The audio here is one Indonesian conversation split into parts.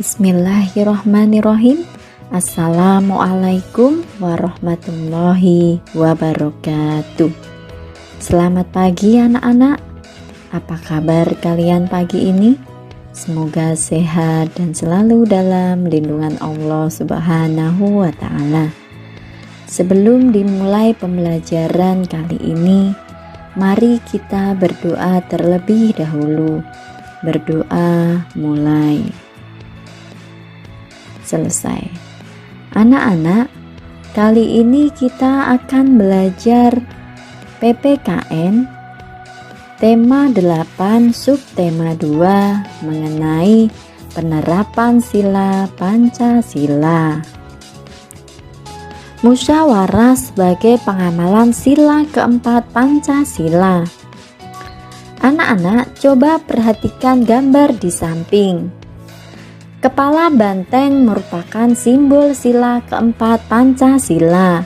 Bismillahirrohmanirrohim. Assalamualaikum warahmatullahi wabarakatuh. Selamat pagi anak-anak. Apa kabar kalian pagi ini? Semoga sehat dan selalu dalam lindungan Allah Subhanahu wa ta'ala. Sebelum dimulai pembelajaran kali ini, mari kita berdoa terlebih dahulu. Berdoa mulai. Selesai. Anak-anak, kali ini kita akan belajar PPKN tema 8 subtema 2 mengenai penerapan sila Pancasila. Musyawarah sebagai pengamalan sila keempat Pancasila. Anak-anak, coba perhatikan gambar di samping. Kepala banteng merupakan simbol sila keempat Pancasila.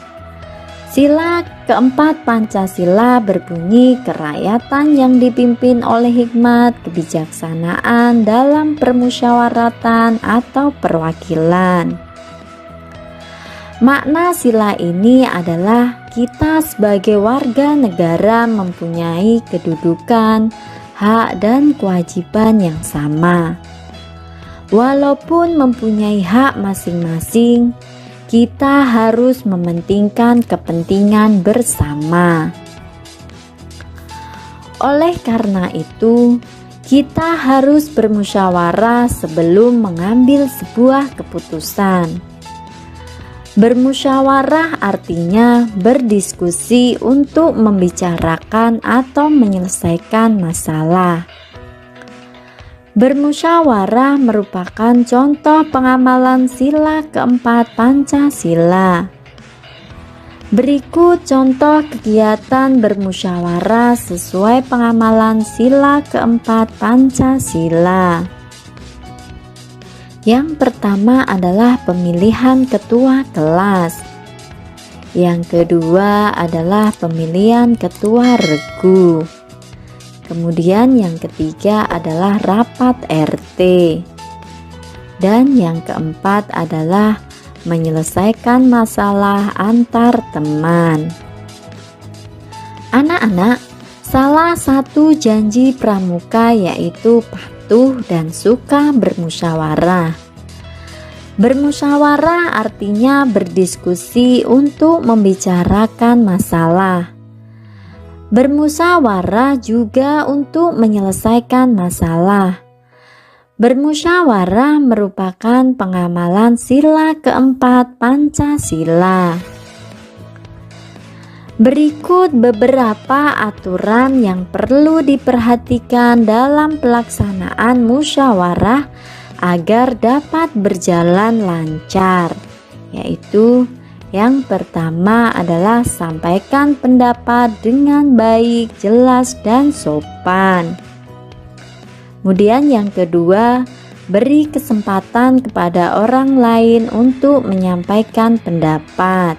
Sila keempat Pancasila berbunyi kerakyatan yang dipimpin oleh hikmat kebijaksanaan dalam permusyawaratan atau perwakilan. Makna sila ini adalah kita sebagai warga negara mempunyai kedudukan, hak dan kewajiban yang sama. Walaupun mempunyai hak masing-masing, kita harus mementingkan kepentingan bersama. Oleh karena itu, kita harus bermusyawarah sebelum mengambil sebuah keputusan. Bermusyawarah artinya berdiskusi untuk membicarakan atau menyelesaikan masalah. Bermusyawarah merupakan contoh pengamalan sila keempat Pancasila. Berikut contoh kegiatan bermusyawarah sesuai pengamalan sila keempat Pancasila. Yang pertama adalah pemilihan ketua kelas. Yang kedua adalah pemilihan ketua regu. Kemudian yang ketiga adalah rapat RT. Dan yang keempat adalah menyelesaikan masalah antar teman. Anak-anak, salah satu janji pramuka yaitu patuh dan suka bermusyawarah. Bermusyawarah artinya berdiskusi untuk membicarakan masalah. Bermusyawarah juga untuk menyelesaikan masalah. Bermusyawarah merupakan pengamalan sila keempat Pancasila. Berikut beberapa aturan yang perlu diperhatikan dalam pelaksanaan musyawarah agar dapat berjalan lancar, yaitu yang pertama adalah sampaikan pendapat dengan baik, jelas, dan sopan. Kemudian yang kedua, beri kesempatan kepada orang lain untuk menyampaikan pendapat.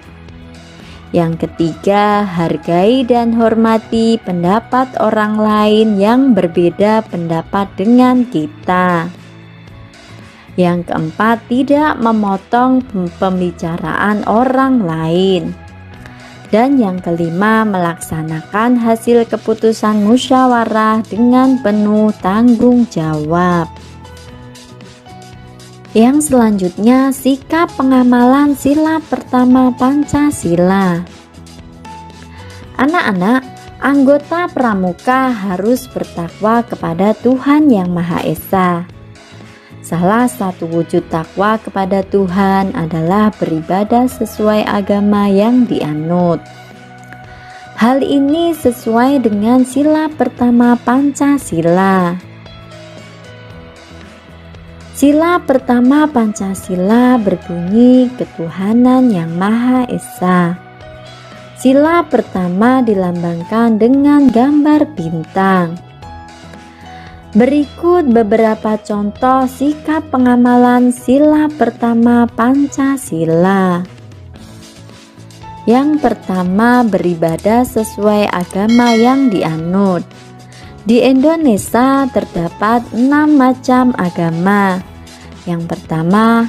Yang ketiga, hargai dan hormati pendapat orang lain yang berbeda pendapat dengan kita. Yang keempat, tidak memotong pembicaraan orang lain. Dan yang kelima, melaksanakan hasil keputusan musyawarah dengan penuh tanggung jawab. Yang selanjutnya, sikap pengamalan sila pertama Pancasila. Anak-anak, anggota pramuka harus bertakwa kepada Tuhan Yang Maha Esa. Salah satu wujud takwa kepada Tuhan adalah beribadah sesuai agama yang dianut. Hal ini sesuai dengan sila pertama Pancasila. Sila pertama Pancasila berbunyi ketuhanan Yang Maha Esa. Sila pertama dilambangkan dengan gambar bintang. Berikut beberapa contoh sikap pengamalan sila pertama Pancasila. Yang pertama, beribadah sesuai agama yang dianut. Di Indonesia terdapat 6 macam agama, Yang pertama,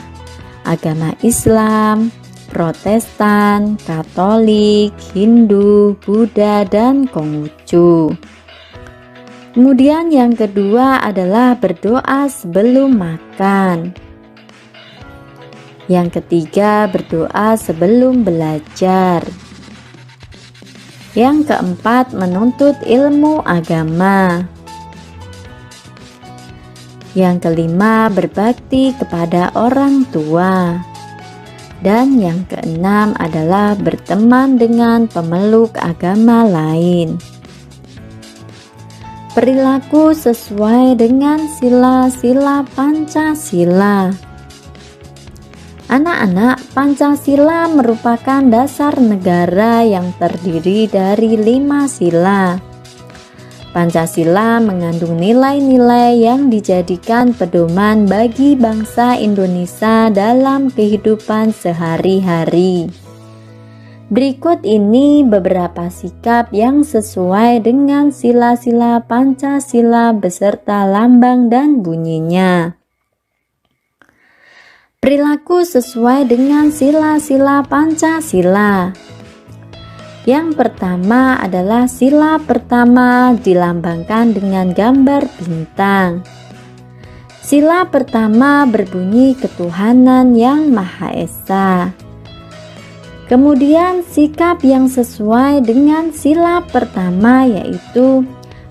agama Islam, Protestan, Katolik, Hindu, Buddha, dan Konghucu. Kemudian yang kedua adalah berdoa sebelum makan. Yang ketiga, berdoa sebelum belajar. Yang keempat, menuntut ilmu agama. Yang kelima, berbakti kepada orang tua. Dan yang keenam adalah berteman dengan pemeluk agama lain. Perilaku sesuai dengan sila-sila Pancasila. Anak-anak, Pancasila merupakan dasar negara yang terdiri dari 5 sila. Pancasila mengandung nilai-nilai yang dijadikan pedoman bagi bangsa Indonesia dalam kehidupan sehari-hari. Berikut ini beberapa sikap yang sesuai dengan sila-sila Pancasila beserta lambang dan bunyinya. Perilaku sesuai dengan sila-sila Pancasila. Yang pertama adalah sila pertama dilambangkan dengan gambar bintang. Sila pertama berbunyi ketuhanan yang Maha Esa. Kemudian sikap yang sesuai dengan sila pertama yaitu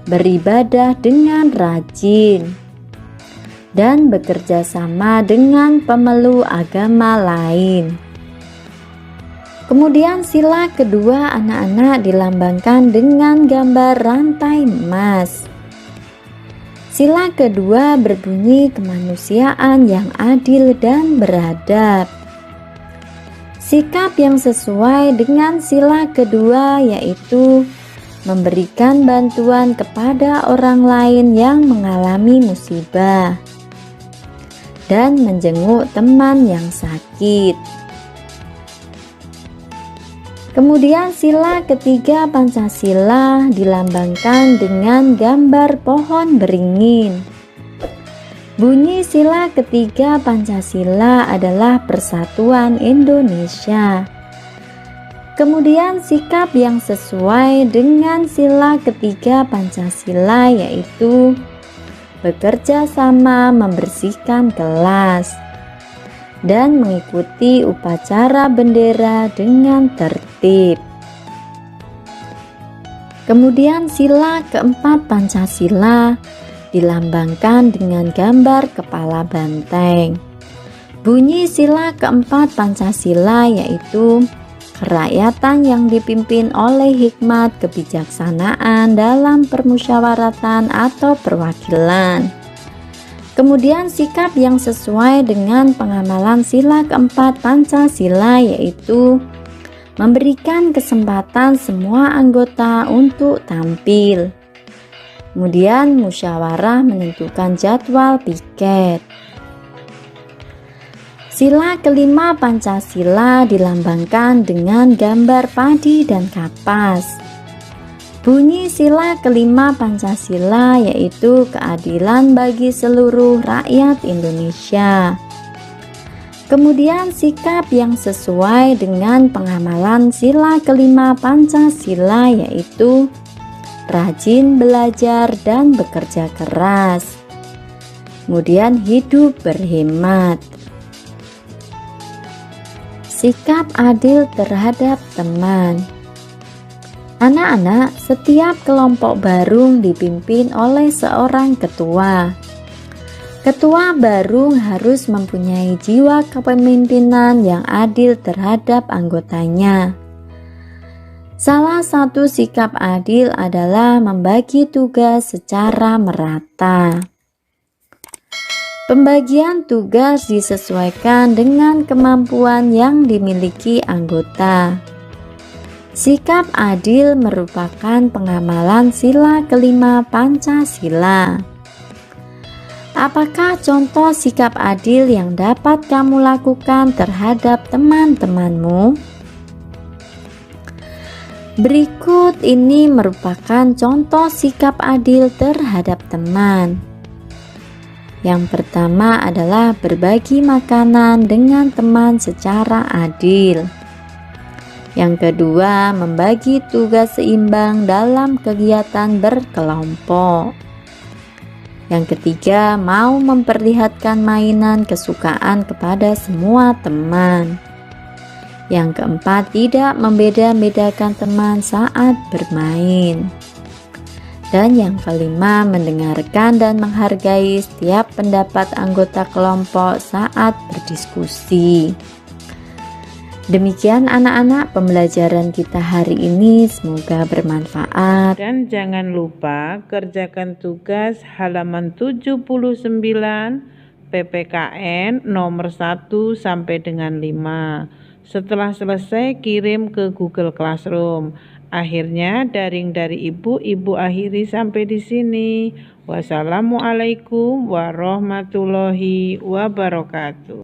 beribadah dengan rajin dan bekerja sama dengan pemeluk agama lain. Kemudian sila kedua anak-anak dilambangkan dengan gambar rantai emas. Sila kedua berbunyi kemanusiaan yang adil dan beradab. Sikap yang sesuai dengan sila kedua yaitu memberikan bantuan kepada orang lain yang mengalami musibah dan menjenguk teman yang sakit. Kemudian sila ketiga Pancasila dilambangkan dengan gambar pohon beringin. Bunyi sila ketiga Pancasila adalah Persatuan Indonesia. Kemudian sikap yang sesuai dengan sila ketiga Pancasila yaitu bekerja sama membersihkan kelas dan mengikuti upacara bendera dengan tertib. Kemudian sila keempat Pancasila dilambangkan dengan gambar kepala banteng. Bunyi sila keempat Pancasila yaitu kerakyatan yang dipimpin oleh hikmat kebijaksanaan dalam permusyawaratan atau perwakilan. Kemudian sikap yang sesuai dengan pengamalan sila keempat Pancasila yaitu memberikan kesempatan semua anggota untuk tampil. Kemudian musyawarah menentukan jadwal piket. Sila kelima Pancasila dilambangkan dengan gambar padi dan kapas. Bunyi sila kelima Pancasila yaitu keadilan bagi seluruh rakyat Indonesia. Kemudian sikap yang sesuai dengan pengamalan sila kelima Pancasila yaitu rajin belajar dan bekerja keras. Kemudian hidup berhemat. Sikap adil terhadap teman. Anak-anak, setiap kelompok barung dipimpin oleh seorang ketua. Ketua barung harus mempunyai jiwa kepemimpinan yang adil terhadap anggotanya. Salah satu sikap adil adalah membagi tugas secara merata. Pembagian tugas disesuaikan dengan kemampuan yang dimiliki anggota. Sikap adil merupakan pengamalan sila kelima Pancasila. Apakah contoh sikap adil yang dapat kamu lakukan terhadap teman-temanmu? Berikut ini merupakan contoh sikap adil terhadap teman. Yang pertama adalah berbagi makanan dengan teman secara adil. Yang kedua, membagi tugas seimbang dalam kegiatan berkelompok. Yang ketiga, mau memperlihatkan mainan kesukaan kepada semua teman. Yang keempat, tidak membeda-bedakan teman saat bermain. Dan yang kelima, mendengarkan dan menghargai setiap pendapat anggota kelompok saat berdiskusi. Demikian anak-anak pembelajaran kita hari ini, semoga bermanfaat. Dan jangan lupa kerjakan tugas halaman 79 PPKN nomor 1 sampai dengan 5. Setelah selesai kirim ke Google Classroom. Akhirnya daring dari ibu akhiri sampai di sini. Wassalamualaikum warahmatullahi wabarakatuh.